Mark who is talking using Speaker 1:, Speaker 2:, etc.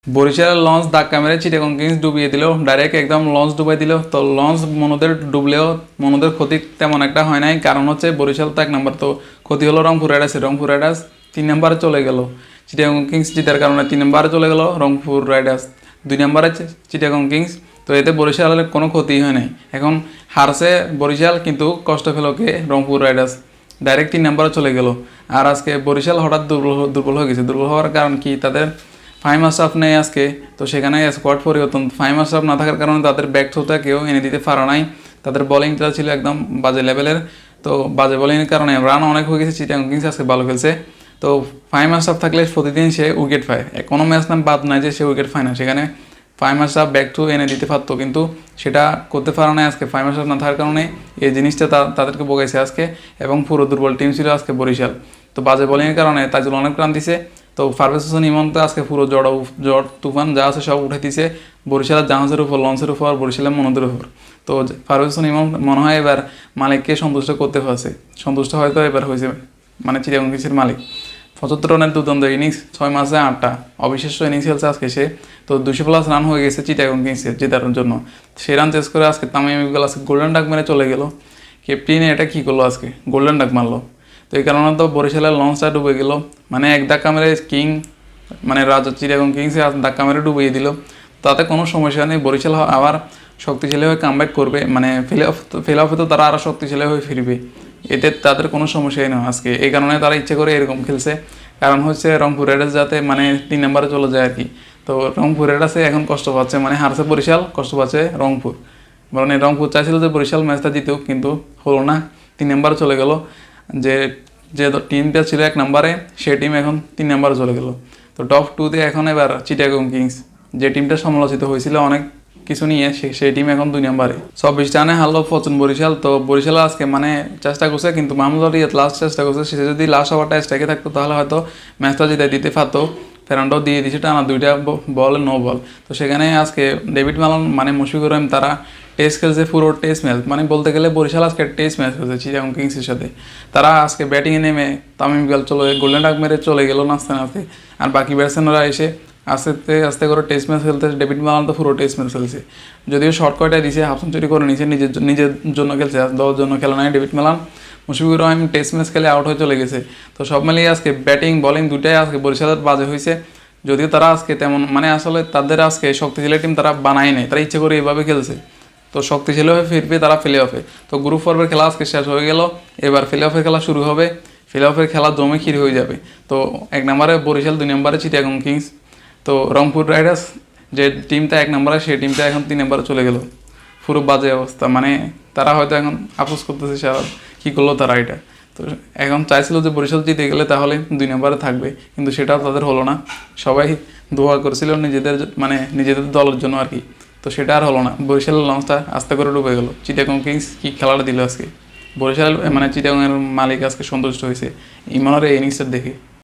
Speaker 1: বরিশালের লঞ্চ ধাক্কা মেরে চিটাগং কিংস ডুবিয়ে দিল, ডাইরেক্ট একদম লঞ্চ ডুবাই দিল। তো লঞ্চ মনোদের ডুবলেও মনোদের ক্ষতি তেমন একটা হয় নাই, কারণ হচ্ছে বরিশাল তো 1 নম্বর, তো ক্ষতি হলো রংপুর রাইডার্স। রংপুর রাইডার্স 3 নম্বরে চলে গেল, চিটাগং কিংস জিতার কারণে 3 নম্বরে চলে গেল রংপুর রাইডার্স, 2 নম্বরে চিটাগং কিংস। তো এতে বরিশালের কোনো ক্ষতি হয় নাই। এখন হারছে বরিশাল, কিন্তু কষ্ট পেল কে? রংপুর রাইডার্স, ডাইরেক্ট 3 নম্বরে চলে গেল। আর আজকে বরিশাল হঠাৎ দুর্বল হয়ে গেছে। দুর্বল হওয়ার কারণ কি? তাদের ফাইম আশরাফ নেই আজকে, তো সেখানে স্কোয়াড পরিবর্তন। ফাইম আশরাফ না থাকার কারণে তাদের ব্যাক থ্রোটা কেউ এনে দিতে পারে নাই। তাদের বোলিংটা ছিল একদম বাজে লেভেলের। তো বাজে বোলিংয়ের কারণে রান অনেক হয়ে গেছে, চিটাগং কিংস আজকে ভালো খেলছে। তো ফাইম আশরাফ থাকলে প্রতিদিন সে উইকেট পায়, কোনো ম্যাচ না বাদ নাই যে সে উইকেট পায় না। সেখানে ফাইম আশরাফ ব্যাক টু এনে দিতে পারতো, কিন্তু সেটা করতে পারে না আজকে। ফাইম আশরাফ না থাকার কারণে এই জিনিসটা তাদেরকে বগাইছে আজকে, এবং পুরো দুর্বল টিম ছিল আজকে বরিশাল। তো বাজে বোলিংয়ের কারণে তাজুল অনেক রান দিছে। তো পারভেজ হোসেন ইমন তো আজকে পুরো ঝড় তুফান যা আছে সব উঠে দিছে বরিশালের জাহাজের উপর, লঞ্চের উপর, বরিশালের মনদের উপর। তো পারভেজ হোসেন ইমন মনে হয় এবার মালিককে সন্তুষ্ট করতে পারছে, সন্তুষ্ট হয়তো এবার হয়েছে, মানে চিটাগং কিংসের মালিক। 75 রানের দুর্দান্ত ইনিংস, 6 ম্যাচে 8টা অবিশ্বাস্য ইনিংস খেলছে আজকে সে। তো 200+ রান হয়ে গেছে চিটাগং কিংসের জেতার জন্য। সেই রান চেস করে আজকে তামিম ইকবাল আজকে গোল্ডেন ডাক মেরে চলে গেল। ক্যাপ্টেন এটা কী করলো? আজকে গোল্ডেন ডাক মারলো। তো এই কারণে তো বরিশালের লঞ্চটা ডুবে গেল, মানে এক ধাক্কা মেরে মানে রাজা চিটাগং কিংসে ধাক্কা মেরে ডুবিয়ে দিল। তাতে কোনো সমস্যা নেই, বরিশাল আবার শক্তিশালী হয়ে কামব্যাক করবে, মানে ফেল অফে তো তারা আরও শক্তিশালী হয়ে ফিরবে, এতে তাদের কোনো সমস্যাই নয় আজকে। এই কারণে তারা ইচ্ছে করে এরকম খেলছে, কারণ হচ্ছে রংপুর রাইডার্স যাতে মানে 3 নম্বরে চলে যায় আর কি। তো রংপুর রাইডার্সে এখন কষ্ট পাচ্ছে, মানে হারছে বরিশাল, কষ্ট পাচ্ছে রংপুর। মানে রংপুর চাইছিল যে বরিশাল ম্যাচটা জিতুক, কিন্তু হলো না, 3 নম্বরে চলে গেল। যে যে টিমটা ছিল 1 নম্বরে, সেই টিম এখন 3 নম্বরে চলে গেল। তো টপ 2তে এখন এবার চিটাগং কিংস, যে টিমটা সমালোচিত হয়েছিল অনেক কিছু নিয়ে, সেই টিম এখন 2 নম্বরে। 24 রানে হারলো ফরচুন বরিশাল। তো বরিশাল আজকে মানে চেষ্টা করছে, কিন্তু মাহমুদ আলী লাস্ট চেষ্টা করছে, সে যদি লাস্ট ওভারটা স্ট্রাইকে থাকতো তাহলে হয়তো ম্যাচটা জিতাই দিতে পারতো। ফেরানটাও দিয়ে দিচ্ছে টানা 2টা বল, নো বল। তো সেখানে আজকে ডেভিড মালান মানে মুশফিকুর রহিম তারা টেস্ট খেলছে, পুরো টেস্ট ম্যাচ, মানে বলতে গেলে বরিশাল আজকে টেস্ট ম্যাচ খেলছে চিটাগং কিংসের সাথে। তারা আজকে ব্যাটিংয়ে নেমে তামিম ইকবাল গোল্ডেন ডাক মেরে চলে গেল নাচতে নাচতে। আর বাকি ব্যাটসম্যানরা এসে আস্তে আস্তে করে টেস্ট ম্যাচ খেলতে, ডেভিড মালান তো পুরো টেস্ট ম্যাচ খেলছে, যদিও শর্ট কয়টা দিছে, হাফ সেঞ্চুরি করে নিছে, নিজের জন্য খেলছে, দলের জন্য খেলা নাই David Malan. Mushfiqur Rahim test match খেলে আউট হয়ে চলে গেছে। তো সব মিলিয়ে আজকে ব্যাটিং বোলিং দুটাই আজকে বরিশালের বাজে হয়েছে। যদিও তারা আজকে তেমন মানে আসলে তাদের আজকে শক্তিশালী টিম তারা বানায় নেই, তারা ইচ্ছে করে এইভাবে খেলছে। তো শক্তিশালী হয়ে ফিরবে তারা প্লে অফে। তো গ্রুপ পর্বের খেলা আজকে শেষ হয়ে গেল, এবার প্লে অফের খেলা শুরু হবে। প্লে অফের খেলা জমে ক্ষীর হয়ে যাবে। তো 1 নম্বরে বরিশাল, 2 নম্বরে চিটাগং কিংস। তো রংপুর রাইডার্স যে টিমটা 1 নম্বরে, সেই টিমটা এখন 3 নম্বরে চলে গেল। পুরো বাজে অবস্থা, মানে তারা হয়তো এখন আফসোস করতেছে সারা কী করলো তারা এটা। তো এখন চাইছিল যে বরিশাল জিতে গেলে তাহলে 2 নম্বরে থাকবে, কিন্তু সেটাও তাদের হলো না। সবাই দোয়া করেছিল নিজেদের দলের জন্য আর কি। তো সেটা আর হলো না, বরিশালের লঞ্চটা আস্তে করে ডুবে গেল। চিটাগং কিংস কি খেলাটা দিল আজকে, বরিশাল মানে চিটাগংয়ের মালিক আজকে সন্তুষ্ট হয়েছে ইমনের এই ইনিংসটা দেখে।